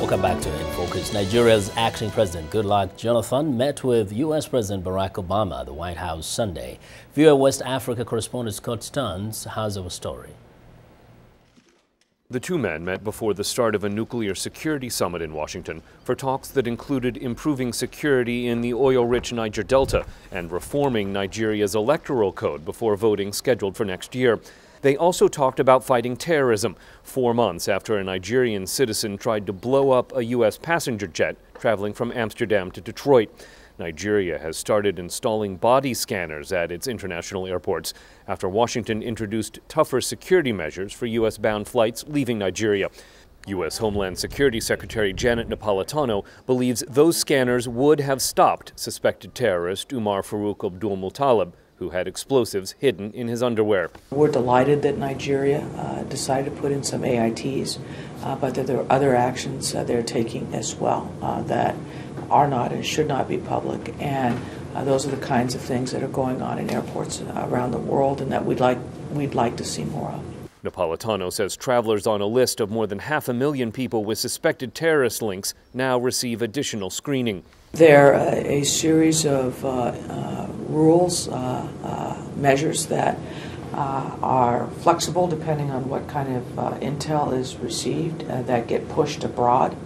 Welcome back to In Focus. Nigeria's acting President Goodluck Jonathan met with U.S. President Barack Obama at the White House Sunday. VOA West Africa correspondent Scott Stearns has our story. The two men met before the start of a nuclear security summit in Washington for talks that included improving security in the oil-rich Niger Delta and reforming Nigeria's electoral code before voting scheduled for next year. They also talked about fighting terrorism, 4 months after a Nigerian citizen tried to blow up a U.S. passenger jet traveling from Amsterdam to Detroit. Nigeria has started installing body scanners at its international airports after Washington introduced tougher security measures for U.S.-bound flights leaving Nigeria. U.S. Homeland Security Secretary Janet Napolitano believes those scanners would have stopped suspected terrorist Umar Farouk Abdul-Muttalib, who had explosives hidden in his underwear. We're delighted that Nigeria decided to put in some AITs, but that there are other actions they're taking as well that are not and should not be public. And those are the kinds of things that are going on in airports around the world and that we'd like to see more of. Napolitano says travelers on a list of more than 500,000 people with suspected terrorist links now receive additional screening. There are a series of rules, measures that are flexible depending on what kind of intel is received that get pushed abroad.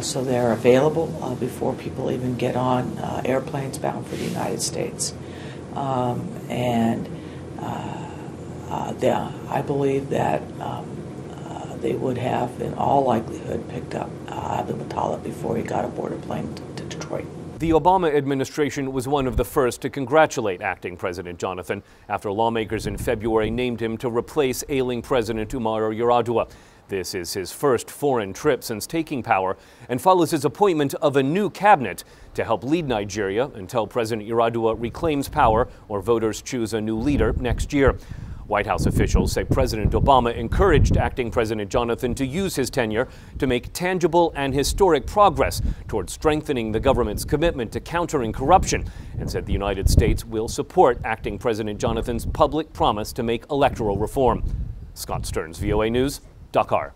So they're available before people even get on airplanes bound for the United States. I believe that they would have, in all likelihood, picked up Abdul-Muttalib before he got aboard a plane to Detroit. The Obama administration was one of the first to congratulate acting President Jonathan after lawmakers in February named him to replace ailing President Umar Yar'Adua. This is his first foreign trip since taking power and follows his appointment of a new cabinet to help lead Nigeria until President Yar'Adua reclaims power or voters choose a new leader next year. White House officials say President Obama encouraged acting President Jonathan to use his tenure to make tangible and historic progress towards strengthening the government's commitment to countering corruption, and said the United States will support acting President Jonathan's public promise to make electoral reform. Scott Stearns, VOA News, Dakar.